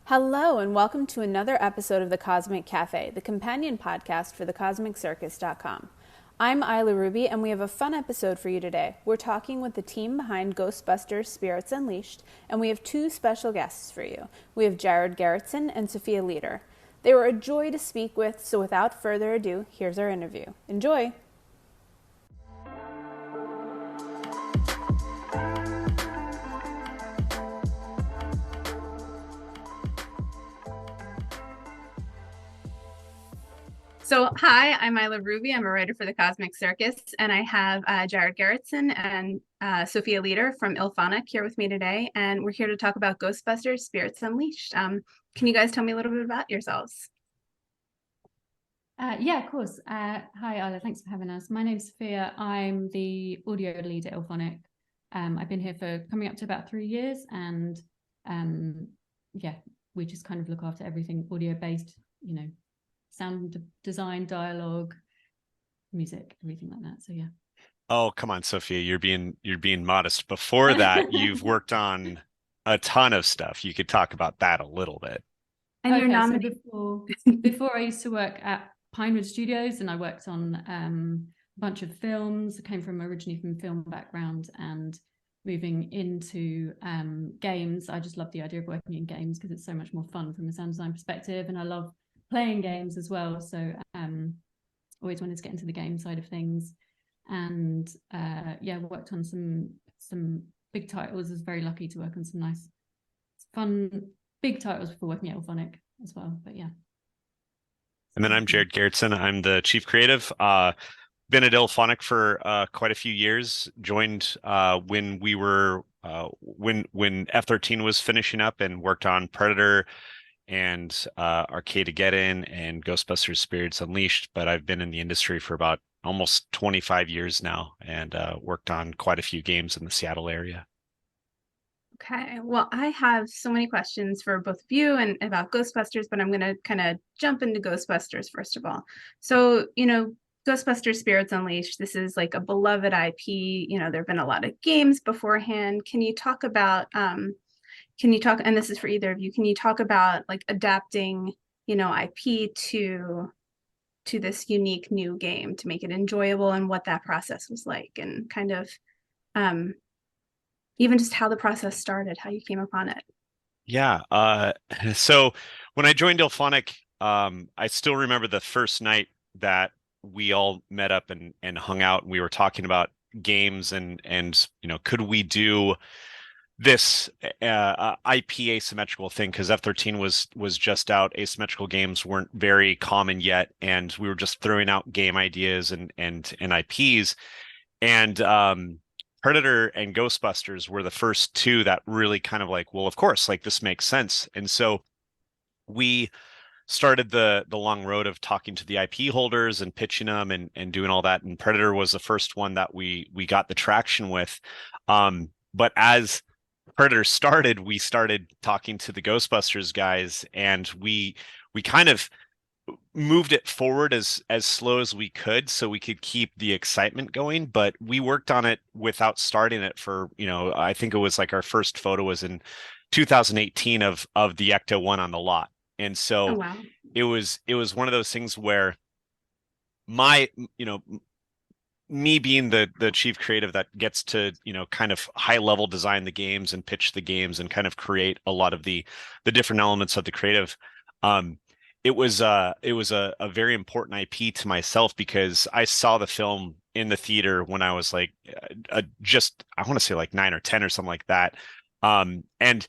Hello, and welcome to another episode of The Cosmic Cafe, the companion podcast for thecosmiccircus.com. I'm Ayla Ruby, and we have a fun episode for you today. We're talking with the team behind Ghostbusters Spirits Unleashed, and we have two special guests for you. We have Gerritzen and Sophia Leader. They were a joy to speak with, so without further ado, here's our interview. Enjoy! So, hi, I'm Ayla Ruby. I'm a writer for the Cosmic Circus, and I have Gerritzen and Sophia Leader from IllFonic here with me today, and we're here to talk about Ghostbusters Spirits Unleashed. Can you guys tell me a little bit about yourselves? Yeah, of course. Hi, Ayla. Thanks for having us. My name's Sophia. I'm the audio lead at IllFonic. I've been here for coming up to about 3 years, and yeah, we just kind of look after everything audio-based, sound design, dialogue, music, everything like that. So yeah. Oh, come on, Sophia, you're being modest. Before that, you've worked on a ton of stuff. You could talk about that a little bit. And you're nominated. So before I used to work at Pinewood Studios, and I worked on a bunch of films. I came originally from film background, and moving into games. I just love the idea of working in games because it's so much more fun from a sound design perspective, and I love playing games as well. So always wanted to get into the game side of things, and yeah, worked on some big titles. I was very lucky to work on some nice, fun, big titles before working at IllFonic as well. But yeah. And then I'm Gerritzen. I'm the chief creative. Been at IllFonic for quite a few years. Joined when we were when F-13 was finishing up, and worked on Predator and Arcade-Geddon and Ghostbusters Spirits Unleashed. But I've been in the industry for about almost 25 years now, and worked on quite a few games in the Seattle area. Okay, well, I have so many questions for both of you and about Ghostbusters, but I'm going to kind of jump into Ghostbusters first of all. So, Ghostbusters Spirits Unleashed, this is like a beloved IP. There have been a lot of games beforehand. Can you talk about, and this is for either of you, can you talk about like adapting, IP to this unique new game to make it enjoyable, and what that process was like, and kind of even just how the process started, how you came upon it? Yeah. So when I joined IllFonic, I still remember the first night that we all met up and hung out, and we were talking about games and could we do this IP asymmetrical thing, because F-13 was just out. Asymmetrical games weren't very common yet, and we were just throwing out game ideas and IPs. And Predator and Ghostbusters were the first two that really kind of like, well, of course, like this makes sense. And so we started the long road of talking to the IP holders and pitching them and doing all that. And Predator was the first one that we got the traction with. But as Predator started, we started talking to the Ghostbusters guys, and we kind of moved it forward as slow as we could so we could keep the excitement going. But we worked on it without starting it for, I think it was like our first photo was in 2018 of the Ecto one on the lot. And so wow. it was one of those things where my, me being the chief creative that gets to, kind of high level design the games and pitch the games and kind of create a lot of the different elements of the creative. It was a very important IP to myself, because I saw the film in the theater when I was like I want to say like 9 or 10 or something like that. And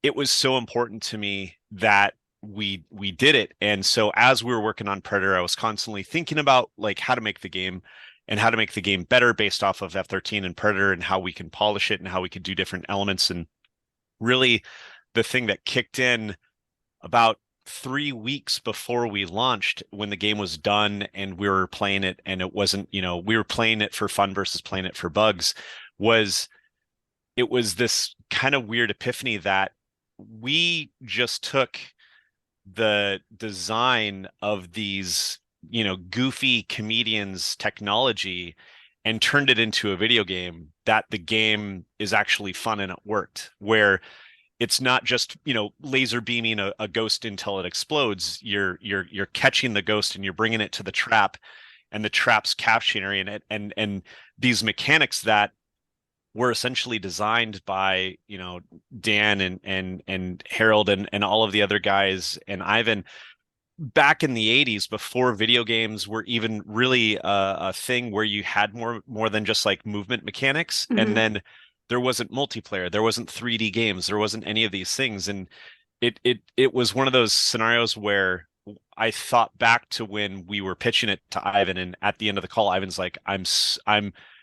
it was so important to me that we did it. And so as we were working on Predator, I was constantly thinking about like how to make the game and how to make the game better based off of F-13 and Predator, and how we can polish it and how we could do different elements. And really the thing that kicked in about 3 weeks before we launched, when the game was done and we were playing it, and it wasn't, we were playing it for fun versus playing it for bugs, was this kind of weird epiphany that we just took the design of these, goofy comedians technology and turned it into a video game that the game is actually fun and it worked. Where it's not just, you know, laser beaming a ghost until it explodes. You're catching the ghost and you're bringing it to the trap, and the trap's capturing it, and these mechanics that were essentially designed by, you know, Dan and Harold and all of the other guys and Ivan back in the 80s, before video games were even really a thing where you had more than just like movement mechanics. And then there wasn't multiplayer, there wasn't 3D games, there wasn't any of these things. And it was one of those scenarios where I thought back to when we were pitching it to Ivan, and at the end of the call, Ivan's like, I'm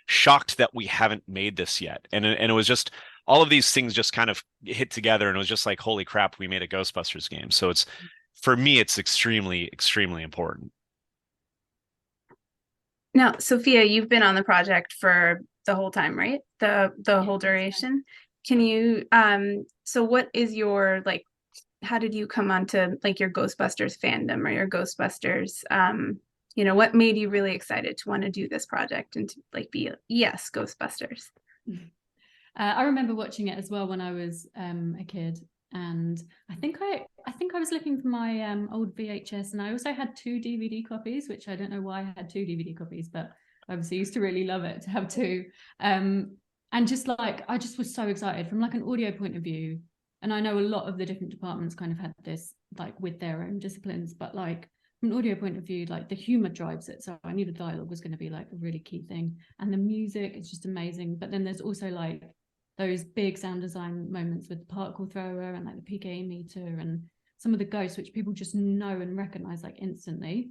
shocked that we haven't made this yet. And it was just all of these things just kind of hit together, and it was just like, holy crap, we made a Ghostbusters game. So it's, for me, it's extremely, extremely important. Now, Sophia, you've been on the project for the whole time, right? The whole duration. Can you so what is your, like, how did you come onto like your Ghostbusters fandom or your Ghostbusters you know, what made you really excited to want to do this project and to like be, yes, Ghostbusters? I remember watching it as well when I was a kid, and I think I was looking for my old VHS, and I also had 2 DVD copies, which I don't know why I had 2 DVD copies, but obviously used to really love it to have 2. And just like, I just was so excited from like an audio point of view. And I know a lot of the different departments kind of had this like with their own disciplines, but like from an audio point of view, like the humor drives it. So I knew the dialogue was going to be like a really key thing. And the music is just amazing. But then there's also like those big sound design moments with the particle thrower and like the PKE meter and some of the ghosts, which people just know and recognize like instantly.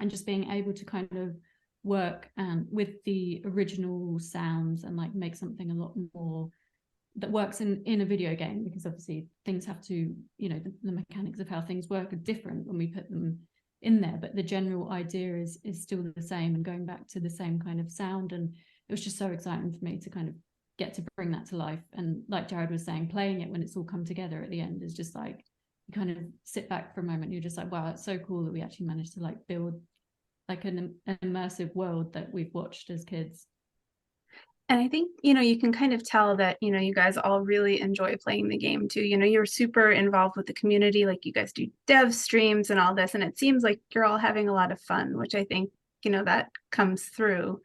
And just being able to kind of work with the original sounds and like make something a lot more that works in a video game, because obviously things have to, you know, the mechanics of how things work are different when we put them in there, but the general idea is still the same and going back to the same kind of sound. And it was just so exciting for me to kind of get to bring that to life. And like Jared was saying, playing it when it's all come together at the end is just like, you kind of sit back for a moment, you're just like, wow, it's so cool that we actually managed to like build like an immersive world that we've watched as kids. And I think, you know, you can kind of tell that, you know, you guys all really enjoy playing the game too. You know, you're super involved with the community, like you guys do dev streams and all this, and it seems like you're all having a lot of fun, which I think, you know, that comes through.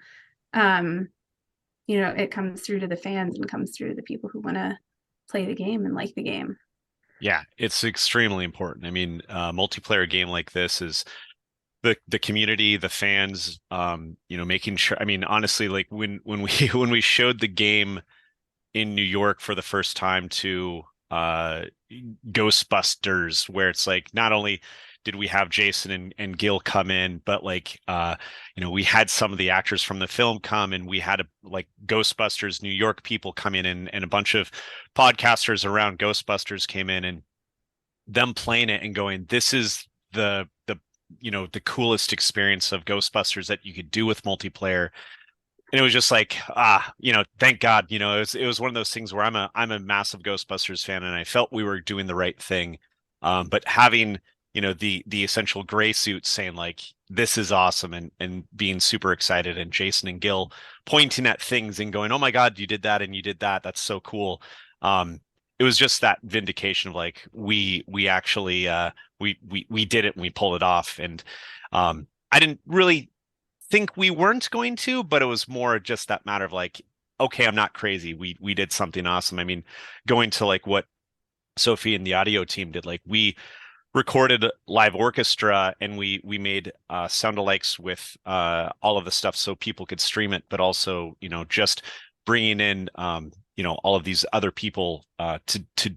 You know, it comes through to the fans and comes through to the people who want to play the game and like the game. Yeah, it's extremely important. I mean, multiplayer game like this is the community, the fans, you know, making sure. I mean, honestly, like when we when we showed the game in New York for the first time to Ghostbusters, where it's like not only did we have Jason and Gil come in, but like you know, we had some of the actors from the film come, and we had like Ghostbusters New York people come in, and a bunch of podcasters around Ghostbusters came in, and them playing it and going, this is the you know, the coolest experience of Ghostbusters that you could do with multiplayer. And it was just like, you know, thank God, you know, it was one of those things where I'm a massive Ghostbusters fan, and I felt we were doing the right thing. But having, you know, the essential gray suit saying like, this is awesome, and being super excited, and Jason and Gil pointing at things and going, oh my God, you did that and you did that. That's so cool. It was just that vindication of like, we actually we did it and we pulled it off. And I didn't really think we weren't going to, but it was more just that matter of like, okay, I'm not crazy. We did something awesome. I mean, going to like what Sophie and the audio team did, like we recorded live orchestra, and we made sound alikes with all of the stuff so people could stream it, but also, you know, just bringing in you know, all of these other people to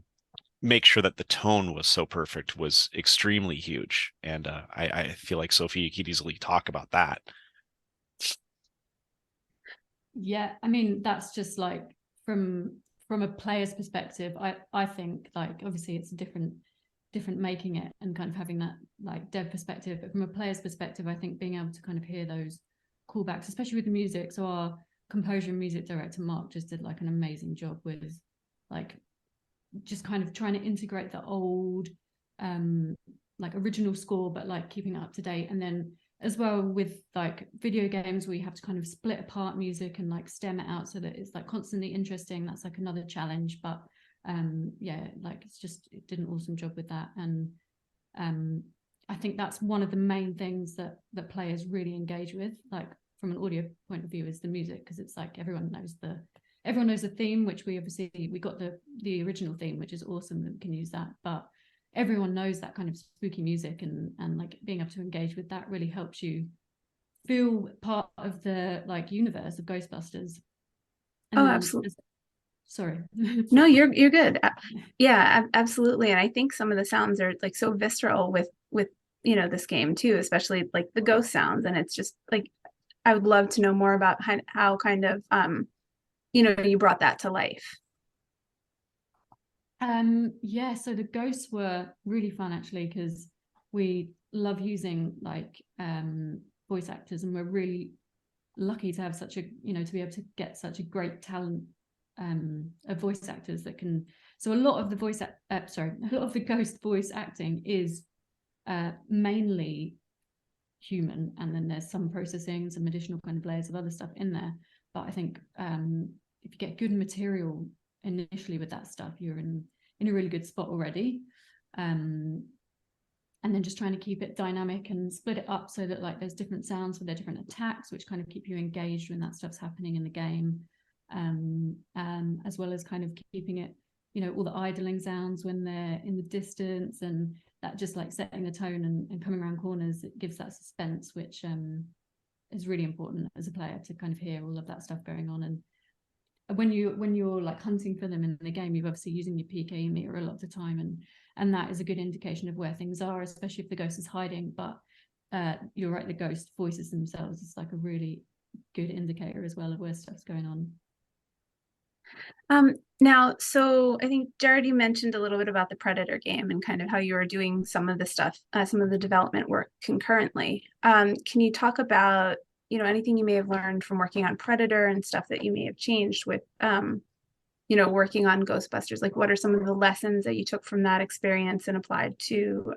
make sure that the tone was so perfect was extremely huge. And I feel like Sophie could easily talk about that. Yeah, I mean, that's just like from a player's perspective, I think like obviously it's a different making it and kind of having that like dev perspective, but from a player's perspective, I think being able to kind of hear those callbacks, especially with the music. So our composer and music director Mark just did like an amazing job with like just kind of trying to integrate the old like original score, but like keeping it up to date. And then as well with like video games, we have to kind of split apart music and like stem it out so that it's like constantly interesting. That's like another challenge, but yeah, like it did an awesome job with that. And I think that's one of the main things that players really engage with, like from an audio point of view, is the music, because it's like everyone knows the theme, which we got the original theme, which is awesome that we can use that, but everyone knows that kind of spooky music, and like being able to engage with that really helps you feel part of the like universe of Ghostbusters. And Oh, then, absolutely. Sorry. No, you're good. Yeah, absolutely. And I think some of the sounds are like so visceral with this game too, especially like the ghost sounds. And it's just like I would love to know more about how kind of you brought that to life. Yeah, so the ghosts were really fun actually, because we love using like voice actors, and we're really lucky to have such a to be able to get such a great talent of voice actors that can. So a lot of the ghost voice acting is mainly human, and then there's some processing, some additional kind of layers of other stuff in there. But I think if you get good material initially with that stuff, you're in a really good spot already. And then just trying to keep it dynamic and split it up so that like there's different sounds for their different attacks, which kind of keep you engaged when that stuff's happening in the game, as well as kind of keeping it, all the idling sounds when they're in the distance, and that just like setting the tone and coming around corners. It gives that suspense, which is really important as a player to kind of hear all of that stuff going on. And when you're like hunting for them in the game, you're obviously using your PKE meter a lot of the time, and that is a good indication of where things are, especially if the ghost is hiding. But you're right, the ghost voices themselves is like a really good indicator as well of where stuff's going on. Now, so I think Jared, you mentioned a little bit about the Predator game and kind of how you were doing some of the stuff, some of the development work concurrently. Can you talk about anything you may have learned from working on Predator and stuff that you may have changed with working on Ghostbusters? Like, what are some of the lessons that you took from that experience and applied to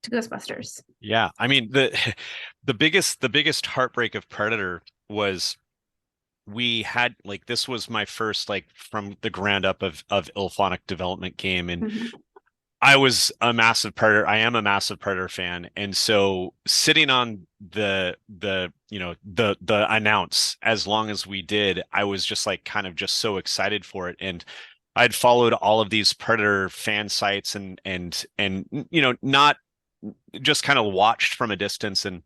Ghostbusters? Yeah, I mean the biggest heartbreak of Predator was we had like this was my first like from the ground up of Ilphonic development game, and I was a massive Predator. I am a massive Predator fan, and so sitting on the announce as long as we did, I was just like kind of just so excited for it. And I'd followed all of these Predator fan sites and not just kind of watched from a distance. And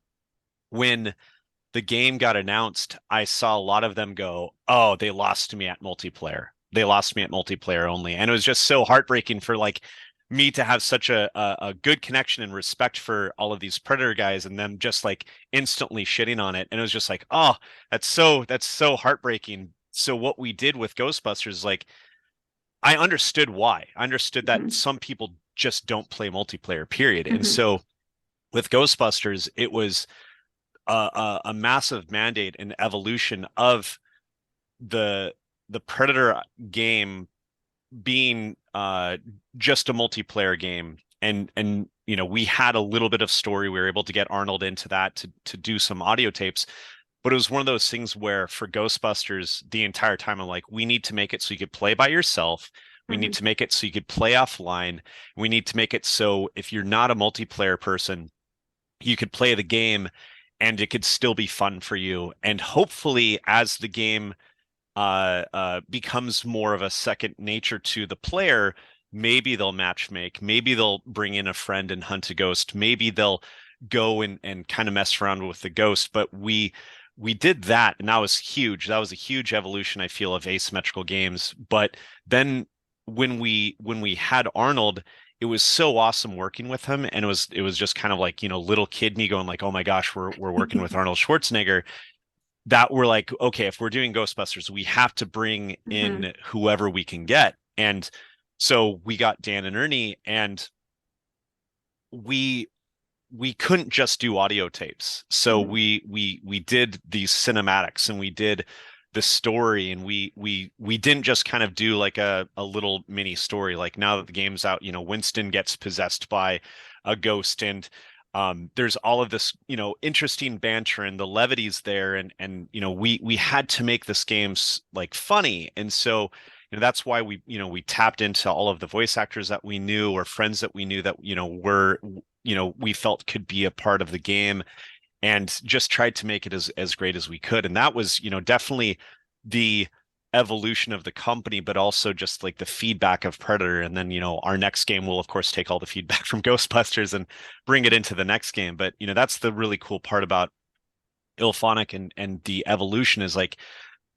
when the game got announced, I saw a lot of them go, "Oh, they lost to me at multiplayer. They lost me at multiplayer only." And it was just so heartbreaking for like me to have such a good connection and respect for all of these Predator guys, and them just like instantly shitting on it. And it was just like, oh, that's so heartbreaking. So what we did with Ghostbusters, like I understood why. I understood that some people just don't play multiplayer, period. And so with Ghostbusters, it was a massive mandate and evolution of the Predator game being just a multiplayer game. And we had a little bit of story. We were able to get Arnold into that to do some audio tapes. But it was one of those things where for Ghostbusters, the entire time I'm like, we need to make it so you could play by yourself. We need to make it so you could play offline. We need to make it so if you're not a multiplayer person, you could play the game and it could still be fun for you. And hopefully as the game becomes more of a second nature to the player, maybe they'll match make, maybe they'll bring in a friend and hunt a ghost, maybe they'll go and kind of mess around with the ghost. But we did that, and that was huge. That was a huge evolution, I feel, of asymmetrical games. But then when we had Arnold, it was so awesome working with him, and it was just kind of like, little kid me going like, oh my gosh, we're working with Arnold Schwarzenegger, that we're like, okay, if we're doing Ghostbusters, we have to bring in whoever we can get. And so we got Dan and Ernie, and we couldn't just do audio tapes. So we did these cinematics, and we did the story, and we didn't just kind of do like a little mini story. Like now that the game's out, Winston gets possessed by a ghost, and there's all of this, interesting banter, and the levity's there. And we had to make this game like funny. And so, that's why we tapped into all of the voice actors that we knew or friends that we knew that were we felt could be a part of the game, and just tried to make it as great as we could. And that was definitely the evolution of the company, but also just like the feedback of Predator. And then our next game will of course take all the feedback from Ghostbusters and bring it into the next game. But that's the really cool part about Ilphonic and the evolution is like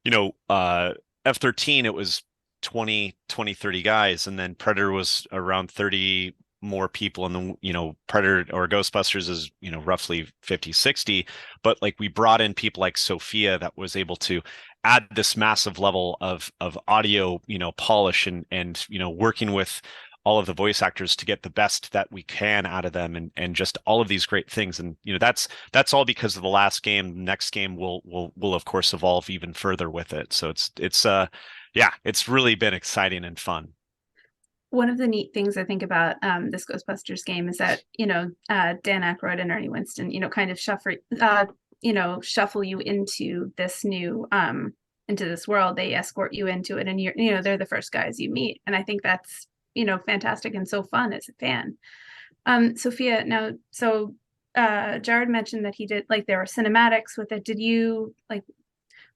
F-13, it was 20, 30 guys, and then Predator was around 30 more people, and then Predator or Ghostbusters is roughly 50, 60. But like we brought in people like Sophia that was able to add this massive level of audio polish and working with all of the voice actors to get the best that we can out of them, and just all of these great things. And that's all because of the last game. Next game will of course evolve even further with it. So it's really been exciting and fun. One of the neat things I think about this Ghostbusters game is that Dan Aykroyd and Ernie Winston kind of shuffle you into this new into this world. They escort you into it, and they're the first guys you meet, and I think that's fantastic and so fun as a fan. Sophia, now, so Jared mentioned that he did, like, there were cinematics with it. Did you, like,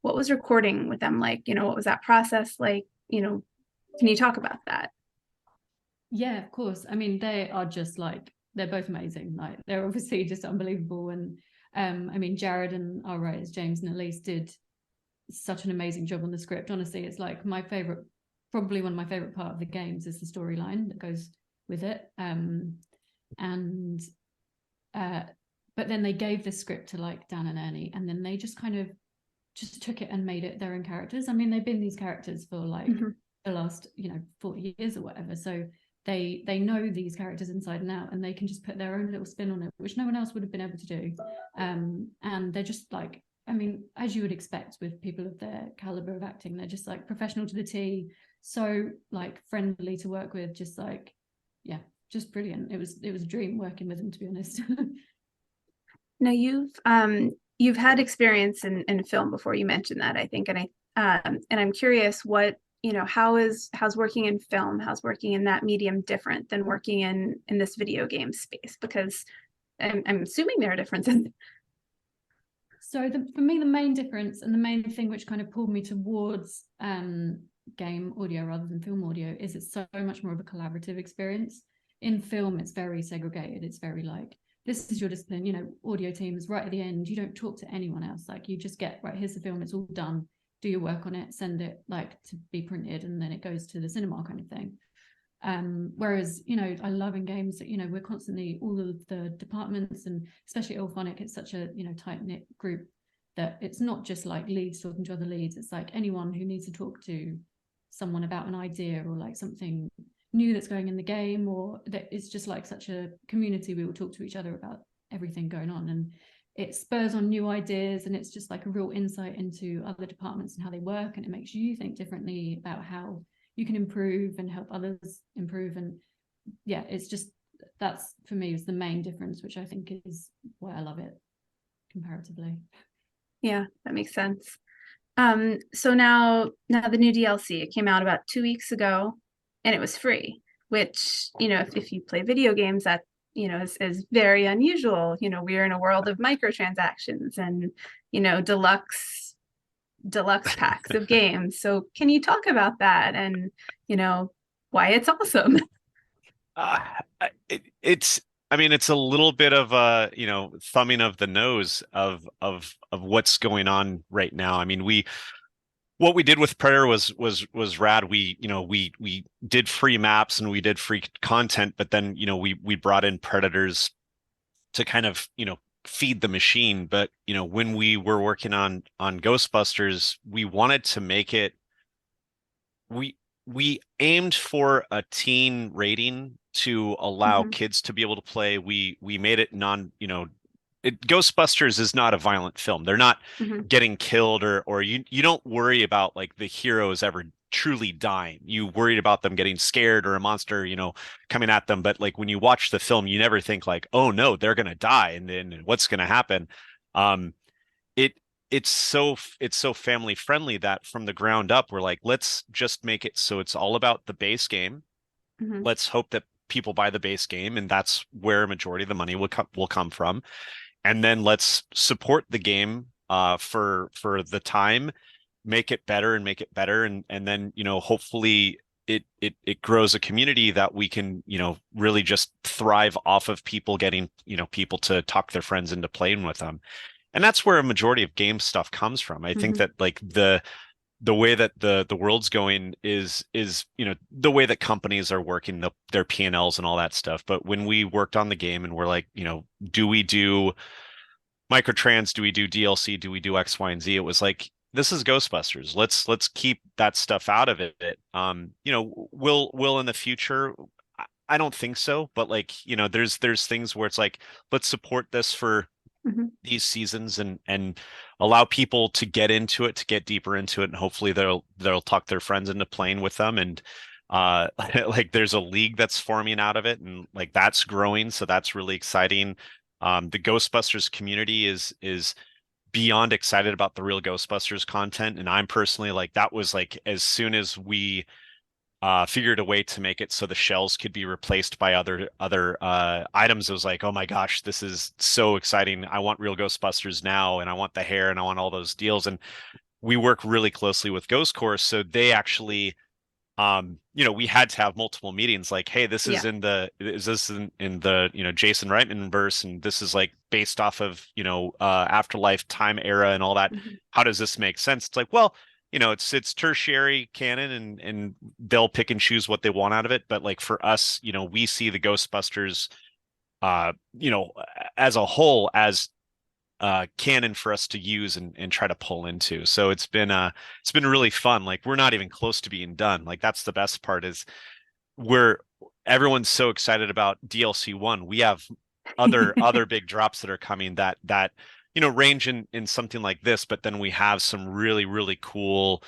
what was recording with them like? What was that process like? Can you talk about that? Yeah, of course. I mean, they are just like, they're both amazing. Like, they're obviously just unbelievable. And I mean, Jared and our writers, James and Elise, did such an amazing job on the script. Honestly, it's like my favorite, probably one of my favorite part of the games is the storyline that goes with it. But then they gave the script to like Dan and Ernie, and then they just kind of just took it and made it their own characters. I mean, they've been these characters for like the last 40 years or whatever, so they know these characters inside and out, and they can just put their own little spin on it, which no one else would have been able to do. And they're just like, I mean, as you would expect with people of their caliber of acting, they're just like professional to the T, so like friendly to work with, just like, yeah, just brilliant. It was a dream working with them, to be honest. Now you've had experience in film before. You mentioned that, I think, and I'm curious what how's working in film, how's working in that medium different than working in this video game space, because I'm assuming there are differences. So for me, the main difference and the main thing which kind of pulled me towards game audio rather than film audio is it's so much more of a collaborative experience. In film, it's very segregated. It's very like, this is your discipline, audio team is right at the end. You don't talk to anyone else. Like, you just get, right, here's the film, it's all done. Do your work on it, send it like to be printed, and then it goes to the cinema kind of thing. Whereas, I love in games that, we're constantly, all of the departments, and especially Ilphonic, it's such a, tight-knit group that it's not just like leads talking to other leads. It's like anyone who needs to talk to someone about an idea or like something new that's going in the game, or that it's just like such a community. We will talk to each other about everything going on, and it spurs on new ideas, and it's just like a real insight into other departments and how they work, and it makes you think differently about how you can improve and help others improve. And yeah, it's just, that's for me is the main difference, which I think is why I love it comparatively. Yeah, that makes sense. So now the new DLC, it came out about 2 weeks ago, and it was free, which, if you play video games, that, is very unusual. We're in a world of microtransactions and, deluxe packs of games. So can you talk about that and, why it's awesome? It's a little bit of a, thumbing of the nose of what's going on right now. I mean, what we did with Predator was rad. We did free maps and we did free content, but then, we brought in Predators to kind of, feed the machine. But, when we were working on Ghostbusters, we wanted to make it, we aimed for a teen rating to allow kids to be able to play. We made it Ghostbusters is not a violent film. They're not getting killed, or you don't worry about like the heroes ever truly dying. You worried about them getting scared or a monster, coming at them. But like when you watch the film, you never think like, oh no, they're gonna die, and then what's gonna happen. It it's so family friendly that from the ground up, we're like, let's just make it so it's all about the base game. Mhm. Let's hope that people buy the base game, and that's where a majority of the money will come from. And then let's support the game for the time, make it better and make it better, and then hopefully it grows a community that we can really just thrive off of people getting people to talk their friends into playing with them. And that's where a majority of game stuff comes from. I think Mhm. that like the way that the world's going is the way that companies are working their P&Ls and all that stuff. But when we worked on the game and we're like, do we do microtrans, do we do DLC, do we do X, Y, and Z? It was like, this is Ghostbusters. Let's keep that stuff out of it. Will in the future, I don't think so, but like, there's things where it's like, let's support this for Mhm. these seasons and allow people to get into it, to get deeper into it, and hopefully they'll talk their friends into playing with them. And like there's a league that's forming out of it, and like that's growing, so that's really exciting. The Ghostbusters community is beyond excited about the real Ghostbusters content, and I'm personally like, that was like, as soon as we figured a way to make it so the shells could be replaced by other items, it was like, oh my gosh, this is so exciting. I want real Ghostbusters now, and I want the hair, and I want all those deals. And we work really closely with Ghost Course, so they actually we had to have multiple meetings like, hey, this is Yeah. is this in the Jason Reitman verse, and this is like based off of Afterlife time era and all that. Mhm. How does this make sense? It's like, well, it's tertiary canon, and they'll pick and choose what they want out of it. But like for us, we see the Ghostbusters uh you know as a whole as canon for us to use and try to pull into. So it's been really fun. Like, we're not even close to being done. Like, that's the best part, is we're everyone's so excited about DLC 1. We have other big drops that are coming that range in something like this, but then we have some really, really cool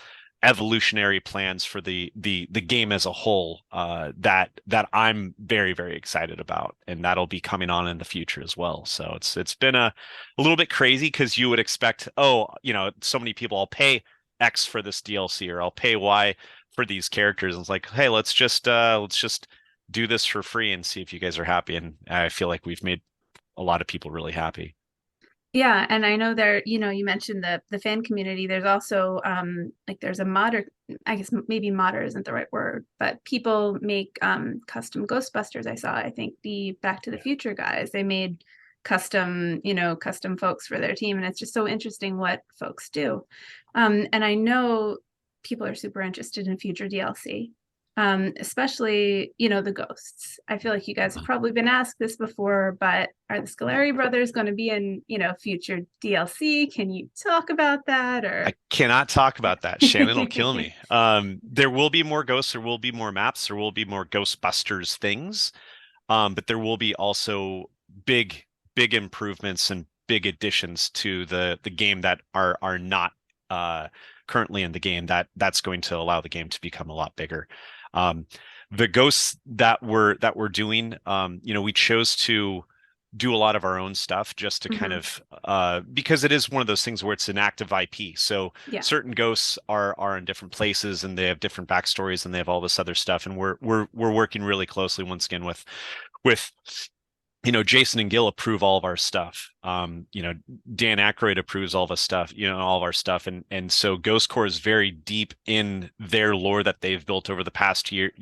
evolutionary plans for the game as a whole, that I'm very, very excited about, and that'll be coming on in the future as well. So it's been a little bit crazy, because you would expect, oh, so many people, I'll pay X for this DLC, or I'll pay Y for these characters. And it's like, hey, let's just do this for free and see if you guys are happy. And I feel like we've made a lot of people really happy. Yeah, and I know there, you mentioned the fan community. There's also like there's a modder, I guess maybe modder isn't the right word, but people make custom Ghostbusters. I saw, I think the Back to the Future guys, they made custom folks for their team, and it's just so interesting what folks do. And I know people are super interested in future DLC. Especially, the ghosts. I feel like you guys have probably been asked this before, but are the Scolari brothers going to be in, future DLC? Can you talk about that? Or I cannot talk about that. Shannon will kill me. There will be more ghosts, there will be more maps, there will be more Ghostbusters things. But there will be also big, big improvements and big additions to the game that are not currently in the game, that's going to allow the game to become a lot bigger. Um, the ghosts that we're doing, we chose to do a lot of our own stuff, just to kind Mhm. of because it is one of those things where it's an active IP. So Yeah. certain ghosts are in different places, and they have different backstories, and they have all this other stuff. And we're working really closely once again with Jason and Gil approve all of our stuff. Dan Aykroyd approves all the stuff, all of our stuff. And so Ghost Core is very deep in their lore that they've built over the past year,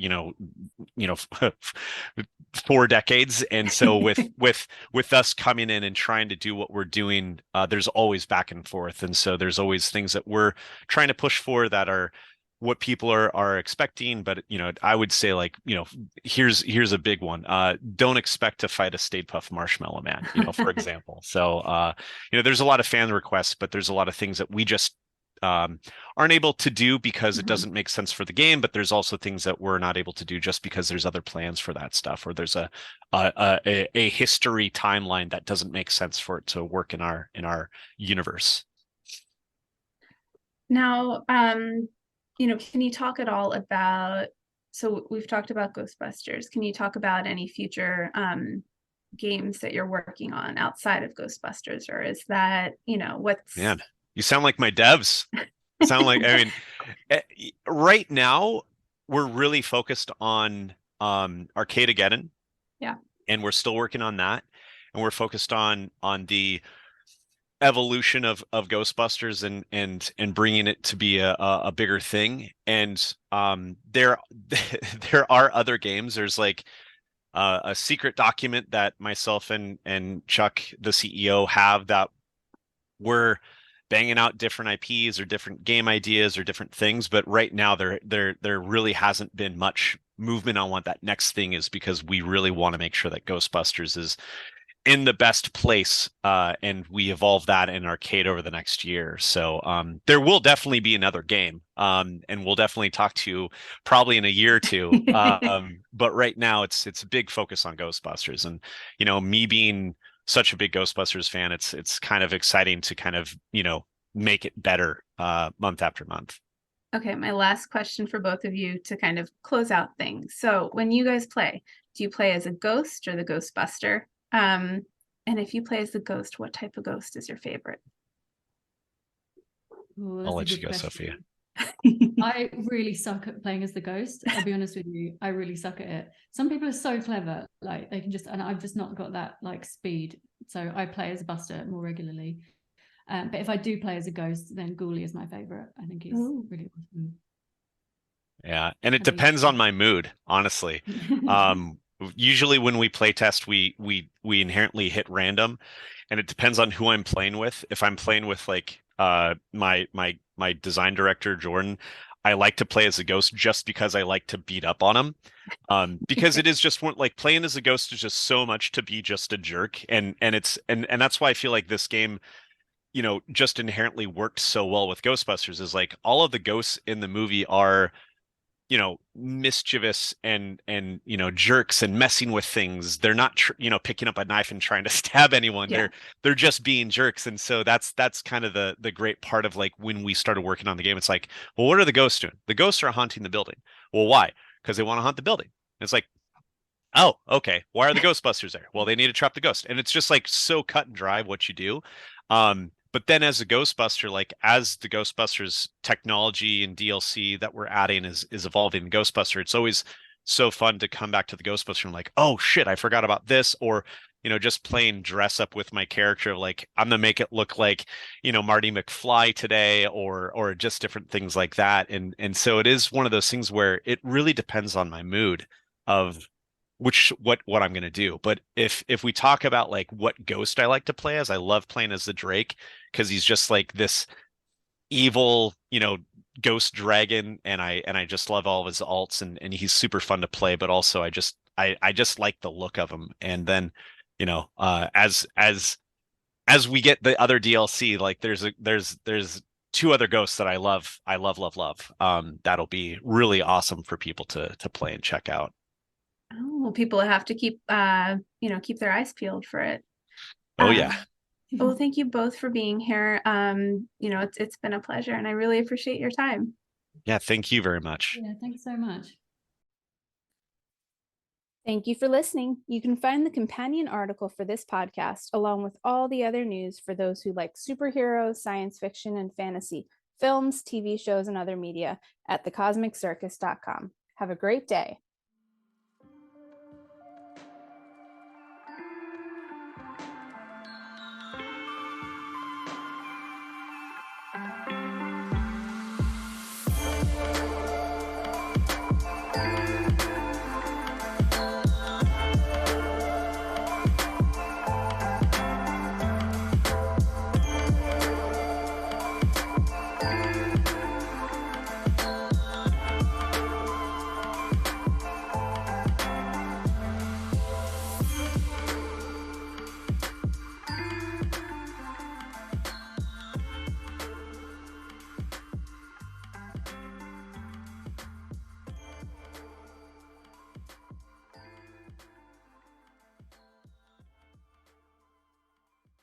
4 decades. And so with us coming in and trying to do what we're doing, there's always back and forth. And so there's always things that we're trying to push for that are what people are expecting. But I would say, like, here's a big one. Don't expect to fight a Stay Puft Marshmallow Man, for example. So there's a lot of fan requests, but there's a lot of things that we just aren't able to do because it Mhm. doesn't make sense for the game. But there's also things that we're not able to do just because there's other plans for that stuff, or there's a history timeline that doesn't make sense for it to work in our universe. Now, can you talk at all about, so we've talked about Ghostbusters. Can you talk about any future games that you're working on outside of Ghostbusters, or is that, what's Man. You sound like my devs. Sound like, I mean, right now we're really focused on Arcadegeddon. Yeah. And we're still working on that. And we're focused on the evolution of Ghostbusters and bringing it to be a bigger thing. And there there are other games. There's like a secret document that myself and Chuck, the CEO, have that we're banging out different IPs or different game ideas or different things. But right now there really hasn't been much movement on what that next thing is, because we really want to make sure that Ghostbusters is in the best place, and we evolve that in arcade over the next year. So there will definitely be another game, and we'll definitely talk to you probably in a year or two. But right now it's a big focus on Ghostbusters, and me being such a big Ghostbusters fan, it's kind of exciting to kind of make it better month after month. Okay, my last question for both of you to kind of close out things. So when you guys play, do you play as a ghost or the Ghostbuster? And if you play as the ghost, what type of ghost is your favorite? Oh, I'll that's let a you good go, question. Sophia. I really suck at playing as the ghost. I'll be honest with you. I really suck at it. Some people are so clever, like they can just, and I've just not got that like speed. So I play as a Buster more regularly. But if I do play as a ghost, then Ghoulie is my favorite. I think he's Ooh. really awesome. Yeah, and it How about depends you? on my mood, honestly. Usually when we play test, we inherently hit random, and it depends on who I'm playing with. If I'm playing with like my design director Jordan, I like to play as a ghost just because I like to beat up on him. Because it is just like playing as a ghost is just so much to be just a jerk, and that's why I feel like this game, just inherently worked so well with Ghostbusters. Is like all of the ghosts in the movie are mischievous and jerks and messing with things. They're not picking up a knife and trying to stab anyone. Yeah. They're just being jerks. And so that's kind of the great part of like when we started working on the game. It's like, well, what are the ghosts doing? The ghosts are haunting the building. Well, why? Because they want to haunt the building. And it's like, oh, okay, why are the Ghostbusters there? Well, they need to trap the ghost. And it's just like so cut and dry what you do. But then as a Ghostbuster, like as the Ghostbusters technology and DLC that we're adding is evolving in Ghostbuster, it's always so fun to come back to the Ghostbuster and like, oh shit, I forgot about this. Or just playing dress up with my character, like I'm gonna make it look like Marty McFly today, or just different things like that. And so it is one of those things where it really depends on my mood of what I'm going to do. But if we talk about like what ghost I like to play as, I love playing as the Drake, because he's just like this evil, ghost dragon, and I just love all of his alts, and he's super fun to play, but also I just like the look of him. And then as we get the other DLC, like there's two other ghosts that I love that'll be really awesome for people to play and check out. Oh, well, people have to keep keep their eyes peeled for it. Oh yeah. Well, thank you both for being here. It's been a pleasure, and I really appreciate your time. Yeah, thank you very much. Yeah, thanks so much. Thank you for listening. You can find the companion article for this podcast, along with all the other news for those who like superheroes, science fiction, and fantasy, films, TV shows, and other media at thecosmiccircus.com. Have a great day.